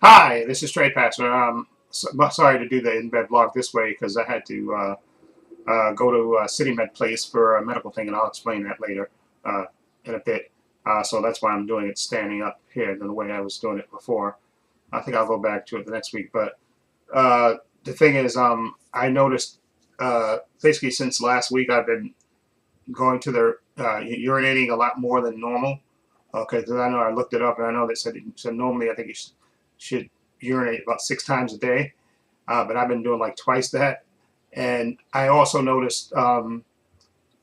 Hi, this is Trepacer. Sorry to do the in-bed vlog this way because I had to go to City Med Place for a medical thing, and I'll explain that later uh, in a bit. So that's why I'm doing it standing up here than the way I was doing it before. I think I'll go back to it the next week. But the thing is, I noticed basically since last week I've been going to the urinating a lot more than normal. Okay, because I know I looked it up and I know they said normally I think you should urinate about 6 times a day, but I've been doing like twice that. And I also noticed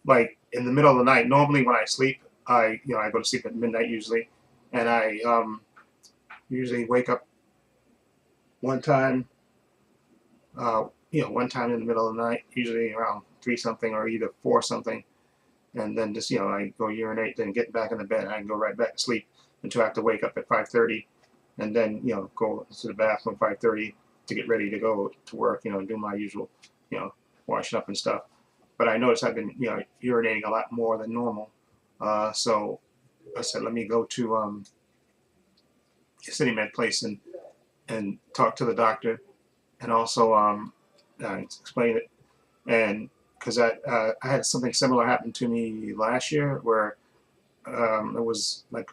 like in the middle of the night. Normally when I sleep, I go to sleep at midnight usually, and I usually wake up one time, one time in the middle of the night, usually around three something or either four something, and then just I go urinate, then get back in the bed, and I can go right back to sleep until I have to wake up at 5:30, and then go to the bathroom 5:30 to get ready to go to work, and do my usual, washing up and stuff. But I noticed I've been urinating a lot more than normal, so I said let me go to City Med Place and talk to the doctor, and also explain it. And because I had something similar happen to me last year where it was like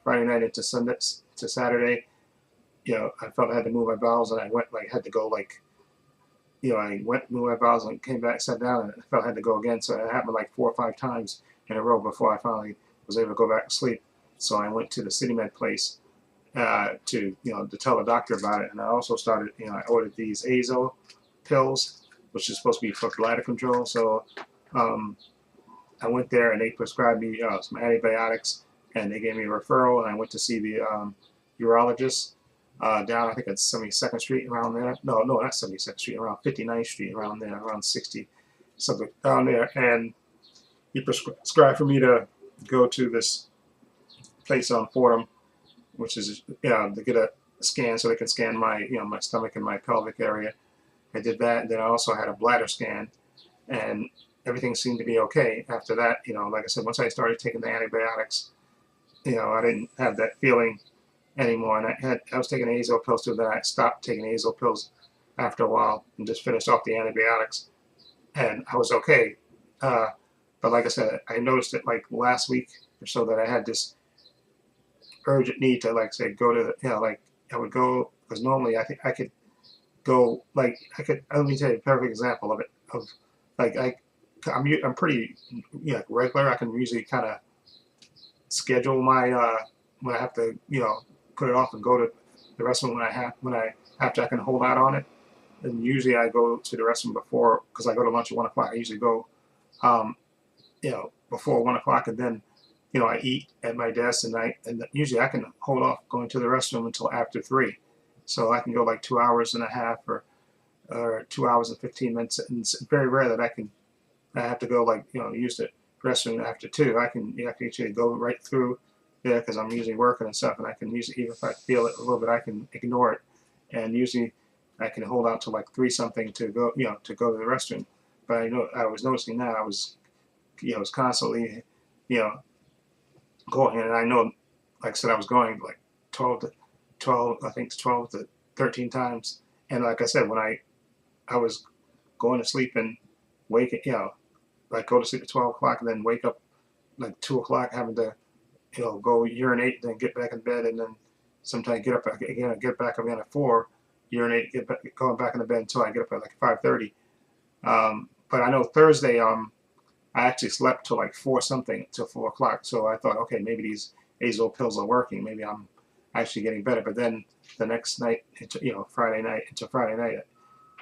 Friday night into Sunday to Saturday. I felt I had to move my bowels, and I went like had to go like I went moved my bowels and came back, sat down, and I felt I had to go again. So it happened like 4 or 5 times in a row before I finally was able to go back to sleep. So I went to the City Med place to tell the doctor about it, and I also started I ordered these Azo pills, which is supposed to be for bladder control. So um, I went there and they prescribed me some antibiotics, and they gave me a referral, and I went to see the urologist down, I think it's 72nd Street around there. No, no, not 72nd Street, around 59th Street, around there, around 60 something down there. And he prescribed for me to go to this place on Fordham, which is to get a scan so they can scan my my stomach and my pelvic area. I did that, and then I also had a bladder scan, and everything seemed to be okay. After that, like I said, once I started taking the antibiotics, I didn't have that feeling anymore. And I was taking azole pills too. Then I stopped taking azole pills after a while and just finished off the antibiotics, and I was okay. Uh, but like I said, I noticed it like last week or so that I had this urgent need to like say go to the, like I would go because normally I think I could go like I could. Let me tell you a perfect example of it. Of like I'm pretty regular. I can usually kind of schedule my when I have to put it off and go to the restroom when I have to. I can hold out on it, and usually I go to the restroom before because I go to lunch at 1 o'clock. I usually go before 1 o'clock, and then I eat at my desk, and usually I can hold off going to the restroom until after 3, so I can go like 2 hours and a half or 2 hours and 15 minutes. And it's very rare that I have to go like use the restroom after 2. I can actually go right through there because I'm usually working and stuff, and I can usually, even if I feel it a little bit, I can ignore it, and usually I can hold out to like 3 something to go to go to the restroom. But I was noticing now I was constantly you know going, and I know, like I said, I was going like 12 I think 12 to 13 times, and like I said, when I was going to sleep and waking, like go to sleep at 12 o'clock and then wake up like 2 o'clock, having to go urinate, then get back in bed, and then sometimes get up again, get back again at 4, urinate, get back, going back in the bed until I get up at like 5:30. But I know Thursday, I actually slept till like 4 something, till 4 o'clock. So I thought, okay, maybe these azole pills are working. Maybe I'm actually getting better. But then the next night, Friday night, until Friday night,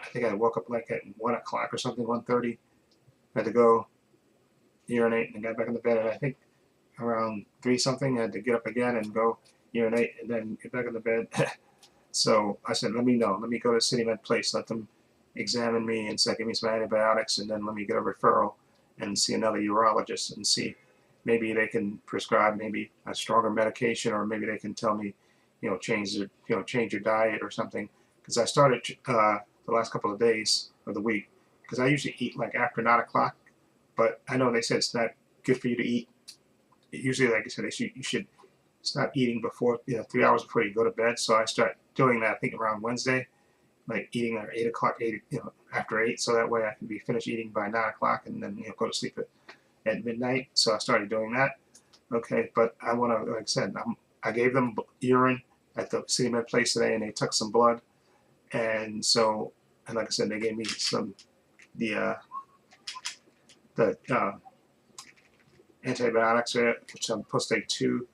I think I woke up like at 1 o'clock or something, 1:30. I had to go urinate and got back in the bed. And I think around 3 something, I had to get up again and go urinate and then get back in the bed. So I said, let me know. Let me go to City Med Place. Let them examine me and say, give me some antibiotics, and then let me get a referral and see another urologist and see maybe they can prescribe maybe a stronger medication, or maybe they can tell me, change your diet or something. Because I started the last couple of days of the week, because I usually eat like after 9 o'clock, but I know they said it's not good for you to eat. Usually, like I said, you should stop eating before 3 hours before you go to bed. So I start doing that, I think around Wednesday, like eating at 8 o'clock, after 8, so that way I can be finished eating by 9 o'clock and then go to sleep at midnight. So I started doing that. Okay, but I want to, like I said, I gave them urine at the City Med place today, and they took some blood, and so, and like I said, they gave me some the antibiotics, which I'm supposed to take 2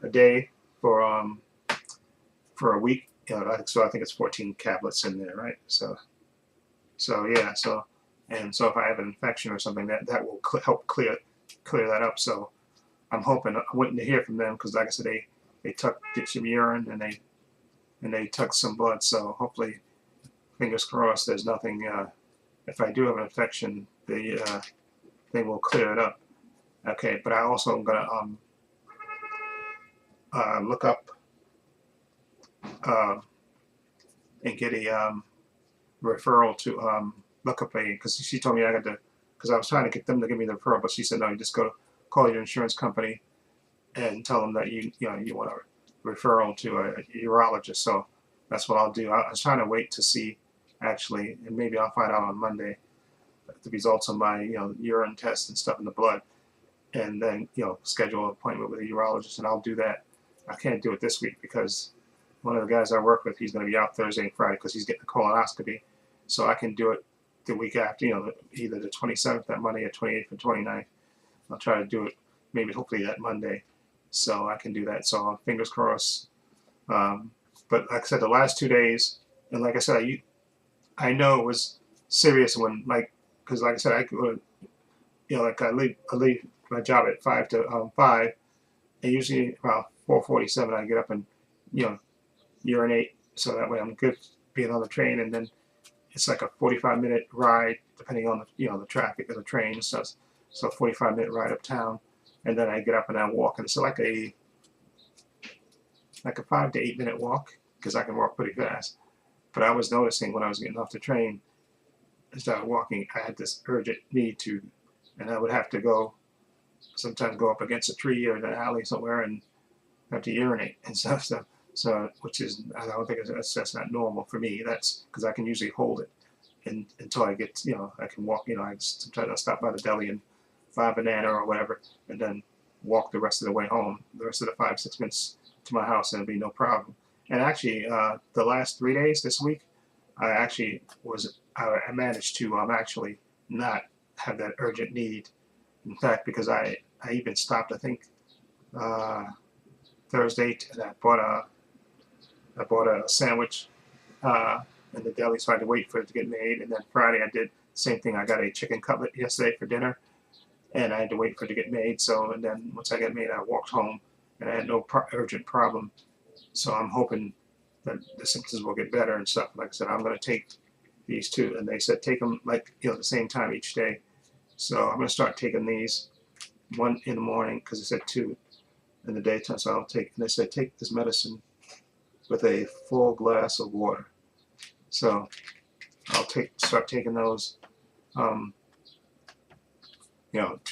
a day for a week. So I think it's 14 tablets in there, right? So yeah, and so if I have an infection or something, that will help clear that up. So I'm waiting to hear from them, because like I said, they took some urine and they took some blood. So hopefully, fingers crossed, there's nothing. If I do have an infection, they will clear it up. Okay, but I also am gonna look up and get a referral to look up because she told me I got to, because I was trying to get them to give me the referral, but she said no, you just go call your insurance company and tell them that you want a referral to a urologist. So that's what I'll do. I was trying to wait to see, actually, and maybe I'll find out on Monday the results of my urine test and stuff in the blood, and then schedule an appointment with a urologist, and I'll do that. I can't do it this week because one of the guys I work with, he's going to be out Thursday and Friday because he's getting a colonoscopy. So I can do it the week after, either the 27th, that Monday, or 28th or 29th. I'll try to do it maybe hopefully that Monday, so I can do that. So fingers crossed. But like I said, the last 2 days, and like I said, I know it was serious when, because like I said, I could, like I leave my job at 5 to 5, and usually around 4:47 I get up and urinate, so that way I'm good being on the train, and then it's like a 45-minute ride depending on the traffic of the train and stuff. So 45-minute ride uptown, and then I get up and I walk, and it's like a 5 to 8 minute walk because I can walk pretty fast. But I was noticing when I was getting off the train and started walking, I had this urgent need to, and I would have to sometimes go up against a tree or in an alley somewhere and have to urinate and stuff. So which is, I don't think that's not normal for me. That's because I can usually hold it until I get, I can walk. Sometimes I stop by the deli and buy a banana or whatever, and then walk the rest of the way home, the rest of the 5-6 minutes to my house, and it'll be no problem. And actually, the last 3 days this week, I managed to actually not have that urgent need. In fact, because I even stopped, I think Thursday, and I bought a sandwich in the deli, so I had to wait for it to get made. And then Friday I did the same thing. I got a chicken cutlet yesterday for dinner, and I had to wait for it to get made. So, and then once I got made, I walked home, and I had no urgent problem. So I'm hoping that the symptoms will get better and stuff. Like I said, I'm going to take these 2, and they said take them the same time each day. So I'm going to start taking these, 1 in the morning, because they said 2 in the daytime. So I'll take, and they said take this medicine with a full glass of water. So I'll start taking those, 2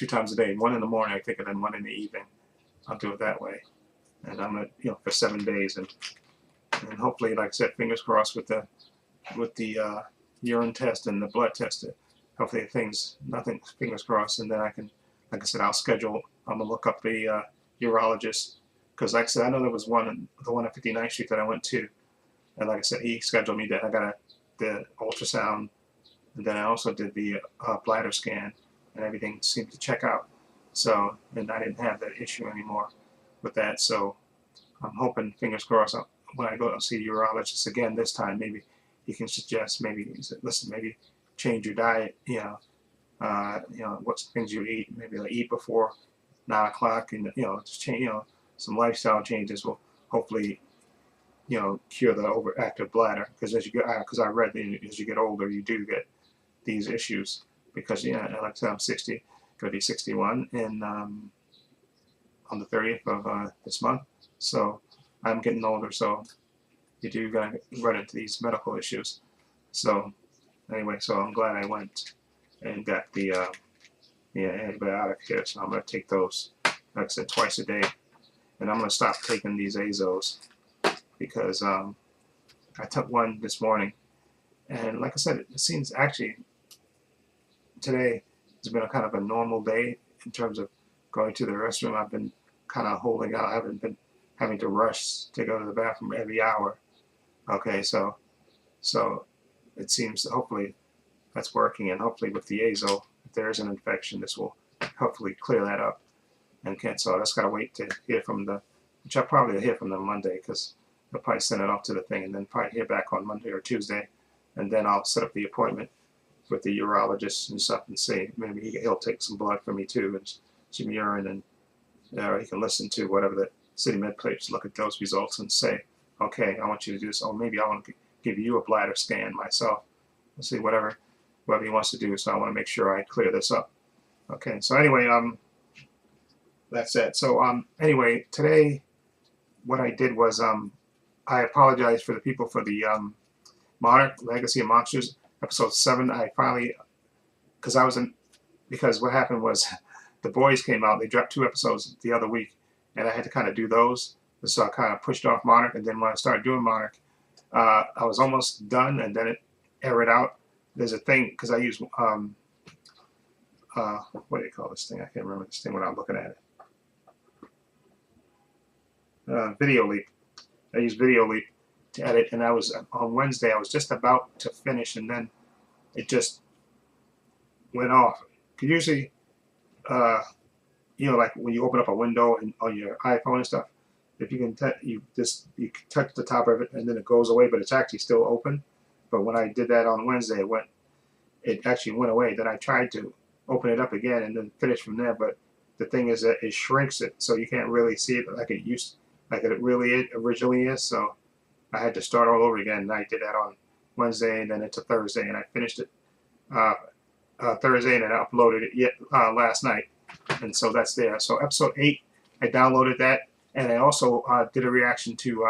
times a day. 1 in the morning, I think, and then 1 in the evening. I'll do it that way, and I'm gonna, for 7 days, and hopefully, like I said, fingers crossed with the urine test and the blood test. Hopefully, nothing, fingers crossed, and then I can, like I said, I'm gonna look up the urologist, because like I said, I know there was the one at 59th Street that I went to, and like I said, he scheduled me that I got the ultrasound, and then I also did the bladder scan, and everything seemed to check out. So, and I didn't have that issue anymore with that. So I'm hoping, fingers crossed, when I go and see the urologist again this time, maybe he can suggest, listen, maybe change your diet, what things you eat, maybe eat before 9 o'clock, and just change, some lifestyle changes will hopefully cure the overactive bladder, because because I read that as you get older you do get these issues, because like I said, I'm 60, going to be 61 in on the 30th of this month, so I'm getting older, so you do gonna run into these medical issues. So anyway, so I'm glad I went and got the antibiotic here, so I'm gonna take those, like I said, twice a day, and I'm gonna stop taking these Azos because I took one this morning, and like I said, it seems actually today has been a kind of a normal day in terms of going to the restroom. I've been kind of holding out. I haven't been having to rush to go to the bathroom every hour. Okay, so it seems hopefully that's working, and hopefully with the azo, if there is an infection, this will hopefully clear that up. And can so I just gotta wait to hear from the, which I'll probably hear from them Monday because they'll probably send it off to the thing, and then probably hear back on Monday or Tuesday, and then I'll set up the appointment with the urologist and stuff and see. Maybe he'll take some blood from me too and some urine, and he can listen to whatever the city med plates, look at those results and say, okay, I want you to do this. Or maybe I want to give you a bladder scan myself. We'll see whatever he wants to do. So I want to make sure I clear this up. Okay. So anyway, that's it. So anyway, today what I did was I apologize for the people for the Monarch Legacy of Monsters episode 7. I finally, because what happened was the boys came out. They dropped 2 episodes the other week, and I had to kind of do those. So I kind of pushed off Monarch, and then when I started doing Monarch, I was almost done, and then it aired out. There's a thing because I use what do you call this thing? I can't remember this thing when I'm looking at it. Video Leap. I use Video Leap to edit, and I was on Wednesday. I was just about to finish, and then it just went off. Because usually, like when you open up a window on your iPhone and stuff, if you can, you touch the top of it, and then it goes away, but it's actually still open. But when I did that on Wednesday, it actually went away. Then I tried to open it up again and then finish from there. But the thing is that it shrinks it, so you can't really see it like it really originally is. So I had to start all over again. And I did that on Wednesday, and then into Thursday, and I finished it Thursday, and I uploaded it last night. And so that's there. So episode 8, I downloaded that, and I also did a reaction to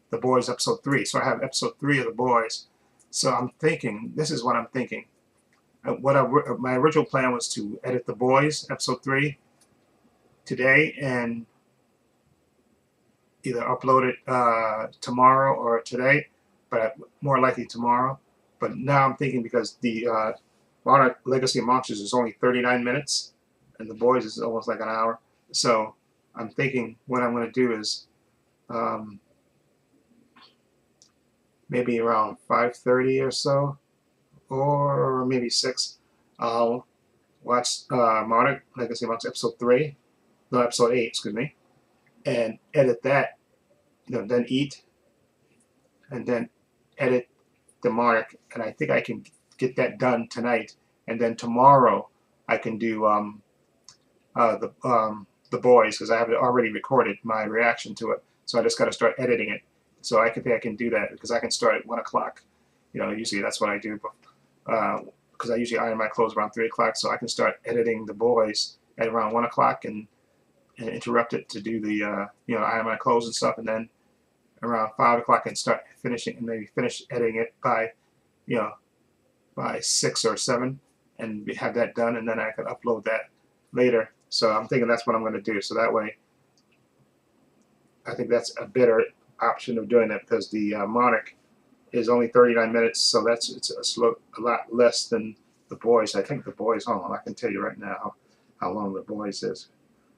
The Boys episode 3. So I have episode 3 of The Boys. So I'm thinking, this is what I'm thinking. My original plan was to edit The Boys episode 3 today and either upload it tomorrow or today, but more likely tomorrow. But now I'm thinking because the Monarch Legacy of Monsters is only 39 minutes, and The Boys is almost like an hour. So I'm thinking what I'm going to do is maybe around 5:30 or so, or maybe 6, I'll watch Monarch Legacy of Monsters episode 8, excuse me, and edit that, then eat, and then edit the Monarch, and I think I can get that done tonight, and then tomorrow I can do the Boys, because I have already recorded my reaction to it, so I just got to start editing it. So I think I can do that because I can start at 1 o'clock. Usually that's what I do, because I usually iron my clothes around 3 o'clock, so I can start editing the Boys at around 1 o'clock and interrupt it to do the iron my clothes and stuff, and then around 5 o'clock and start finishing, and maybe finish editing it by 6 or 7, and have that done, and then I can upload that later. So I'm thinking that's what I'm going to do. So that way, I think that's a better option of doing that, because the Monarch is only 39 minutes, so it's a lot less than The Boys. I think The Boys, hold on, I can tell you right now how long The Boys is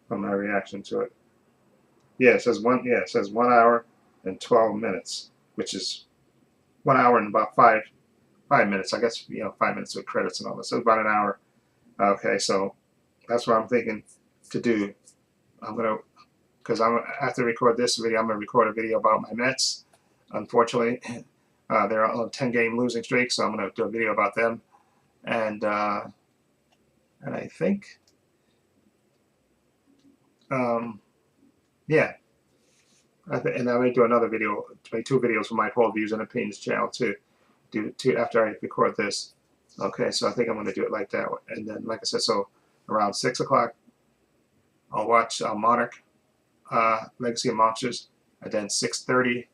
from my reaction to it. Yeah, it says 1 hour and 12 minutes, which is 1 hour and about 5 minutes. I guess 5 minutes with credits and all this. So about an hour. Okay, so that's what I'm thinking to do. Because after I record this video, I'm gonna record a video about my Mets. Unfortunately, they're on a 10-game losing streak, so I'm gonna do a video about them, and I think, yeah. And I may do another video, make 2 videos for my Poll Views and Opinions channel too. After I record this. Okay, so I think I'm going to do it like that. And then, like I said, so around 6 o'clock, I'll watch Monarch Legacy of Monsters, and then 6:30,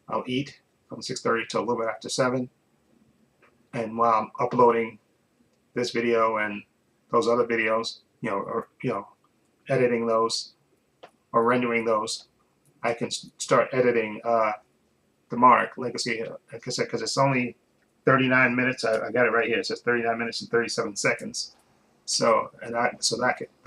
I'll eat from 6:30 till a little bit after 7. And while I'm uploading this video and those other videos, editing those or rendering those, I can start editing the the mark. Like I say, like I said, because it's only 39 minutes. I got it right here. It says 39 minutes and 37 seconds. So that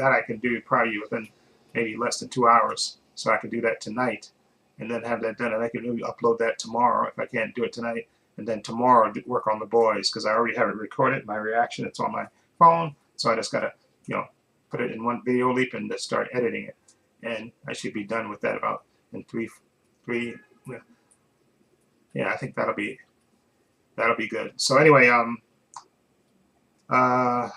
I can do probably within maybe less than 2 hours. So I can do that tonight, and then have that done, and I can maybe upload that tomorrow if I can't do it tonight, and then tomorrow work on the boys because I already have it recorded. My reaction, it's on my phone, so I just gotta put it in one video leap and just start editing it, and I should be done with that about in three. Yeah, I think that'll be good. So anyway, what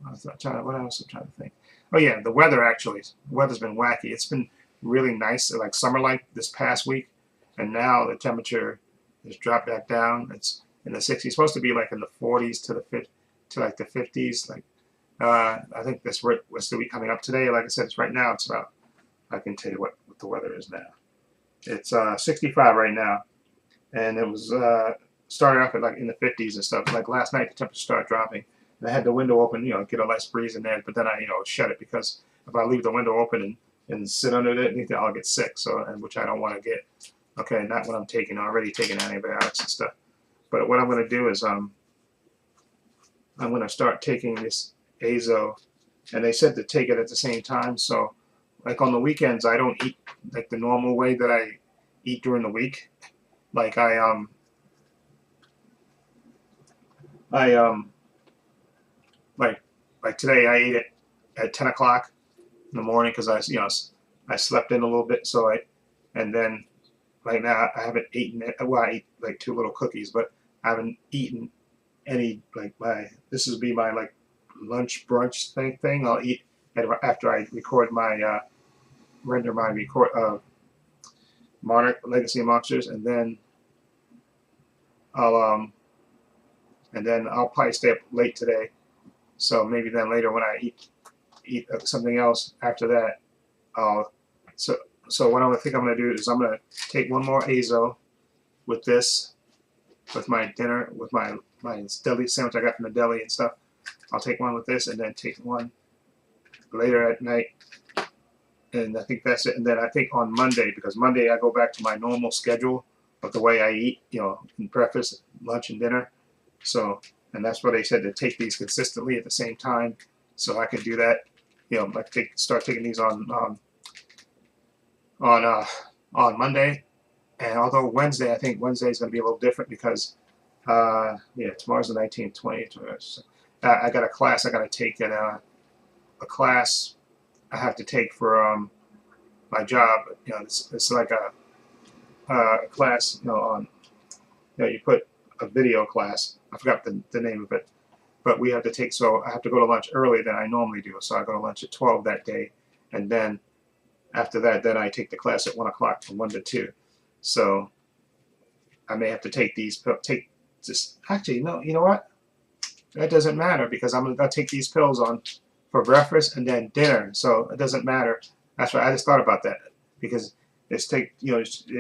else I'm trying to think? Oh yeah, the weather actually. The weather's been wacky. It's been really nice, like summer-like this past week, and now the temperature has dropped back down. It's in the 60s. It's supposed to be like in the 40s to like the 50s. Like I think this was the week coming up today. Like I said, it's right now. It's about. I can tell you what the weather is now. It's 65 right now, and it was started off at like in the 50s and stuff. Like last night, the temperature started dropping. And I had the window open, get a nice breeze in there, but then I, shut it because if I leave the window open and sit under it, I'll get sick. So, and which I don't want to get. Okay, not what I'm taking. I'm already taking antibiotics and stuff. But what I'm going to do is I'm going to start taking this azo, and they said to take it at the same time. So, like on the weekends, I don't eat like the normal way that I eat during the week. Like like today I ate it at 10 o'clock in the morning because I slept in a little bit, and then right now I haven't eaten it. Well, I ate like 2 little cookies, but I haven't eaten any. Like this would be my like lunch brunch thing. I'll eat after I record my render my Monarch Legacy Monsters, and then I'll probably stay up late today. So maybe then later when I eat something else after that, so what I think I'm going to do is I'm going to take one more azo with this, with my dinner, with my deli sandwich I got from the deli and stuff. I'll take one with this, and then take one later at night, and I think that's it. And then I think on Monday, because Monday I go back to my normal schedule of the way I eat, in breakfast, lunch, and dinner. So. And that's what they said, to take these consistently at the same time, so I can do that. Start taking these on Monday, and although Wednesday, I think Wednesday is going to be a little different because tomorrow's the 19th, 20th. I got a class I got to take, and a class I have to take for my job. It's like a class on you put a video class. I forgot the name of it, but we have to take. So I have to go to lunch earlier than I normally do. So I go to lunch at 12 that day, and then after that, then I take the class at 1 o'clock from 1 to 2. So I may have to take these. Actually, no. You know what? That doesn't matter because I'm gonna take these pills for breakfast and then dinner. So it doesn't matter. That's why I just thought about that because they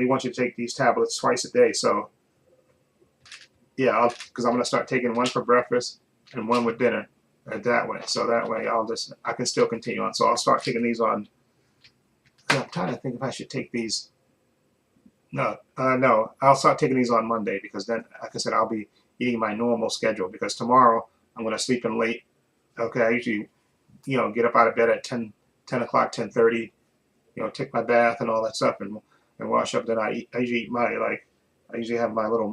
want you to take these tablets twice a day. So. Yeah, because I'm going to start taking one for breakfast and one with dinner that way. So that way I can still continue on. So I'll start taking these on. I'm trying to think if I should take these. No, I'll start taking these on Monday because then, like I said, I'll be eating my normal schedule because tomorrow I'm going to sleep in late. Okay, I usually, get up out of bed at 10 o'clock, 10:30, take my bath and all that stuff and wash up. Then I usually eat I usually have my little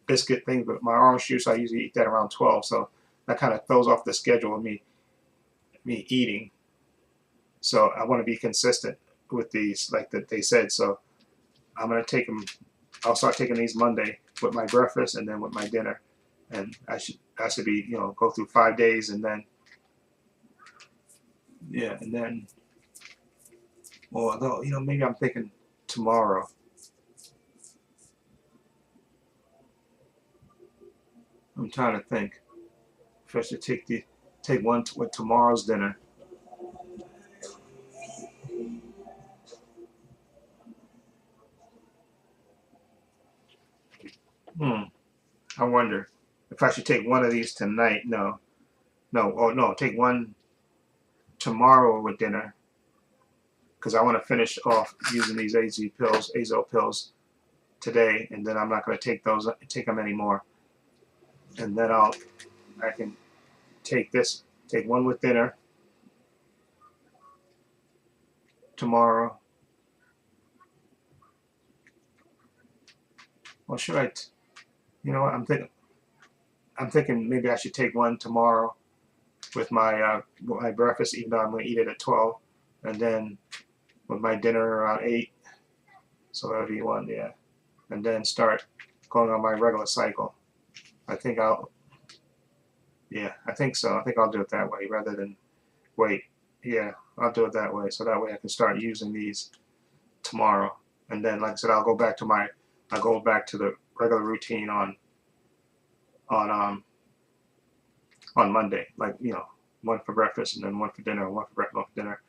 biscuit thing, but my orange juice, I usually eat that around 12. So that kind of throws off the schedule of me eating. So I want to be consistent with these, like that they said. So I'm going to take them. I'll start taking these Monday with my breakfast and then with my dinner. And I should be, go through 5 days and then, although, maybe I'm thinking tomorrow. I'm trying to think if I should take one with tomorrow's dinner. I wonder if I should take one of these tonight. No, take one tomorrow with dinner because I want to finish off using these azo pills today, and then I'm not going to take them anymore. And then I can take one with dinner tomorrow. Or should I? You know what? I'm thinking maybe I should take one tomorrow with my breakfast, even though I'm going to eat it at 12, and then with my dinner around 8. So that'll be one, yeah. And then start going on my regular cycle. I think I think so. I think I'll do it that way rather than wait. Yeah, I'll do it that way. So that way I can start using these tomorrow. And then, like I said, I'll go back to the regular routine on Monday. Like, one for breakfast and then one for dinner, one for breakfast, one for dinner.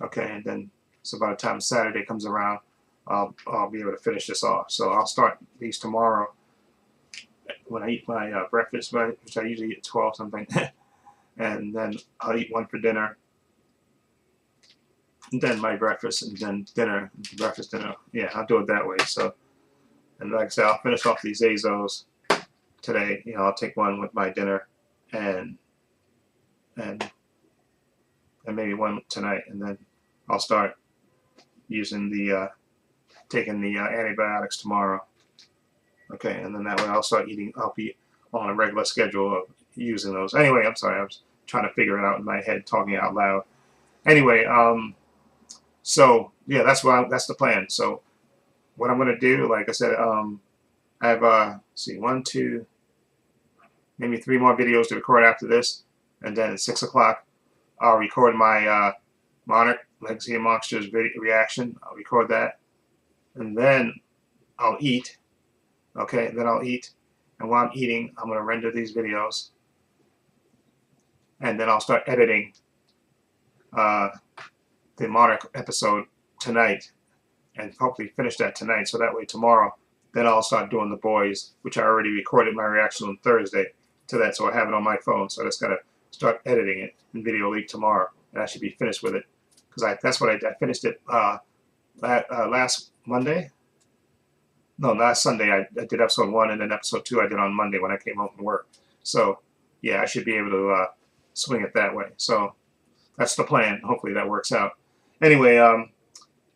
Okay, and then so by the time Saturday comes around, I'll be able to finish this off. So I'll start these tomorrow when I eat my breakfast, which I usually eat at 12 something, and then I'll eat one for dinner, and then my breakfast, and then dinner, breakfast, dinner. Yeah, I'll do it that way. So, and like I said, I'll finish off these Azos today. I'll take one with my dinner, and maybe one tonight, and then I'll start using taking the antibiotics tomorrow. Okay, and then that way I'll be on a regular schedule of using those. Anyway, I'm sorry, I was trying to figure it out in my head, talking out loud. Anyway, so yeah, that's the plan. So what I'm gonna do, like I said, I have see, 1, 2, maybe 3 more videos to record after this, and then at 6 o'clock I'll record my Monarch Legacy of Monsters reaction. I'll record that, and then I'll eat. Okay, then I'll eat, and while I'm eating, I'm going to render these videos, and then I'll start editing the Monarch episode tonight, and hopefully finish that tonight, so that way tomorrow, then I'll start doing the boys, which I already recorded my reaction on Thursday to that, so I have it on my phone, so I just got to start editing it in Video Leak tomorrow, and I should be finished with it, because that's what I finished it last Monday. No, last Sunday I did episode 1, and then episode 2 I did on Monday when I came home from work. So yeah, I should be able to swing it that way. So that's the plan. Hopefully that works out. Anyway,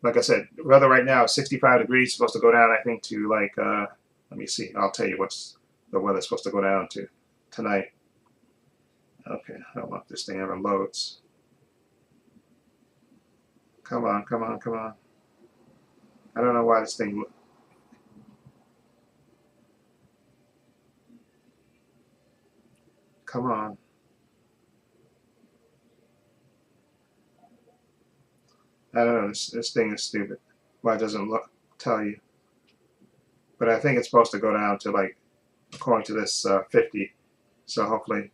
like I said, weather right now is 65 degrees. Supposed to go down, I think, to like let me see. I'll tell you what's the weather's supposed to go down to tonight. Okay, I don't know if this thing ever loads. Come on, come on, come on. I don't know why this thing. Come on. I don't know, this thing is stupid. Why it doesn't tell you. But I think it's supposed to go down to, like, according to this, 50. So hopefully,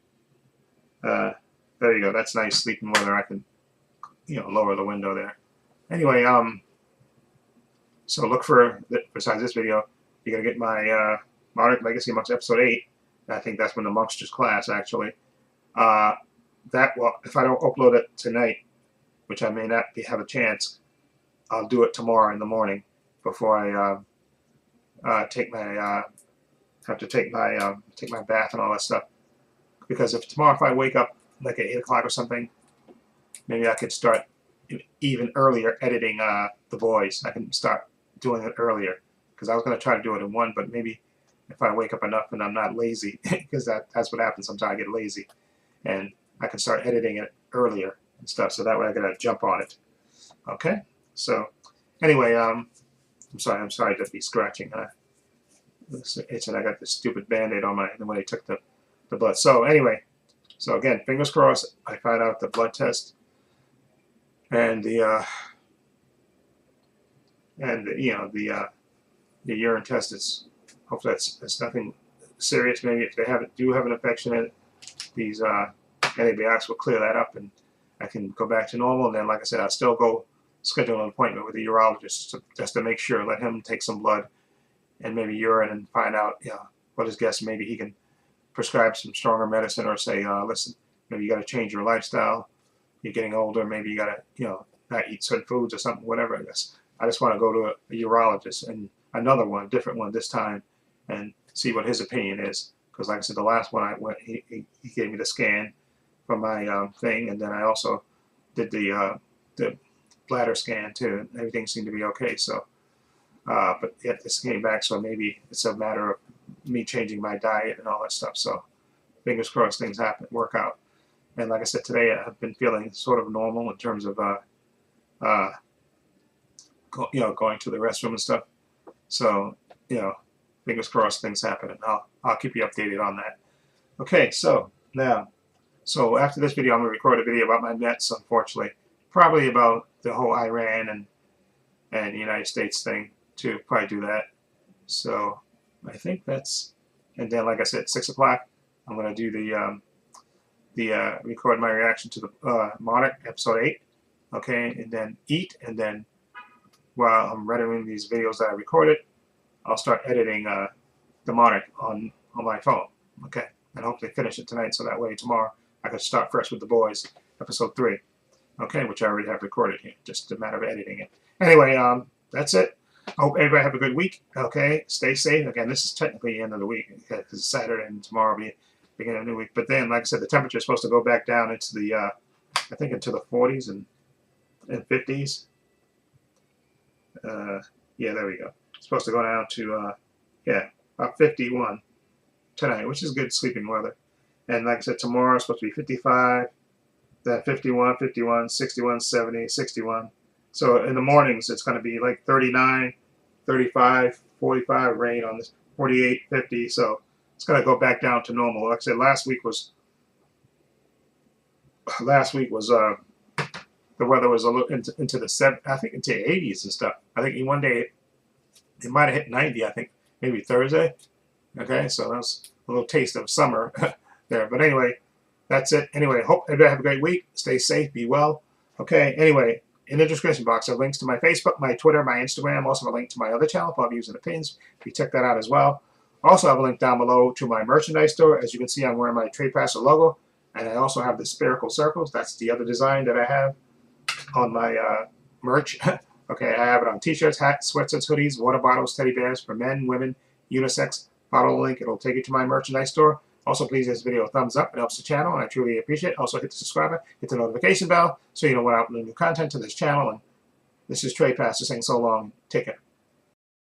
there you go. That's nice sleeping weather. I can, lower the window there. Anyway, so look besides this video, you're going to get my Monarch Legacy Monks episode 8. I think that's when the Monsters class, actually. If I don't upload it tonight, which I may not have a chance, I'll do it tomorrow in the morning before I take my bath and all that stuff. Because if I wake up like at 8 o'clock or something, maybe I could start even earlier editing the boys. I can start doing it earlier, because I was going to try to do it in 1, but maybe if I wake up enough and I'm not lazy, because that's what happens sometimes. I get lazy, and I can start editing it earlier and stuff, so that way I gotta jump on it. Okay, so anyway, I'm sorry to be scratching. It's itching. I got this stupid band-aid on when they took the blood. So anyway, so again, fingers crossed, I find out the blood test and the urine test is. Hopefully that's nothing serious. Maybe if they do have an infection in it, these antibiotics will clear that up, and I can go back to normal. And then, like I said, I'll still go schedule an appointment with a urologist just to make sure. Let him take some blood and maybe urine and find out, what his guess. Maybe he can prescribe some stronger medicine, or say, listen, maybe you got to change your lifestyle. You're getting older. Maybe you got to, not eat certain foods or something. Whatever. I just want to go to a urologist and another one, different one this time, and see what his opinion is. Because like I said, the last one I went, he gave me the scan from my thing, and then I also did the bladder scan too, and everything seemed to be okay. So, but yet this came back, so maybe it's a matter of me changing my diet and all that stuff. So, fingers crossed things happen, work out. And like I said, today I've been feeling sort of normal in terms of going to the restroom and stuff. So, fingers crossed things happen, and I'll keep you updated on that. Okay, so now, after this video, I'm gonna record a video about my Mets. Unfortunately, probably about the whole Iran and United States thing too. Probably do that. So I think that's, and then like I said, 6 o'clock, I'm gonna do the record my reaction to the Monarch episode 8. Okay, and then eat, and then while I'm rendering these videos that I recorded, I'll start editing the Monarch on my phone. Okay, and hopefully finish it tonight, so that way tomorrow I can start fresh with the boys, episode 3. Okay, which I already have recorded here, just a matter of editing it. Anyway, that's it. I hope everybody have a good week. Okay, stay safe. Again, this is technically the end of the week because it's Saturday and tomorrow will be beginning of the new week. But then, like I said, the temperature is supposed to go back down into the, I think, into the 40s and 50s. Yeah, there we go. It's supposed to go down to, yeah, about 51 tonight, which is good sleeping weather. And like I said, tomorrow it's supposed to be 55, then 51, 51, 61, 70, 61. So in the mornings, it's going to be like 39, 35, 45, rain on this, 48, 50. So it's going to go back down to normal. Like I said, last week was the weather was a little into the I think into the 80s and stuff. I think one day it might have hit 90. I think maybe Thursday. Okay, so that's a little taste of summer there. But anyway, that's it. Anyway, hope everybody have a great week. Stay safe. Be well. Okay. Anyway, in the description box are links to my Facebook, my Twitter, my Instagram. Also, a link to my other channel, Bob Views and Opinions. You check that out as well. Also, I have a link down below to my merchandise store. As you can see, I'm wearing my Trepacer logo, and I also have the spherical circles. That's the other design that I have on my merch. Okay, I have it on t-shirts, hats, sweatshirts, hoodies, water bottles, teddy bears for men, women, unisex. Follow the link. It'll take you to my merchandise store. Also, please give this video a thumbs up. It helps the channel, and I truly appreciate it. Also, hit the subscribe, hit the notification bell, so you know when I upload new content to this channel. And this is Trepacer saying so long. Take care.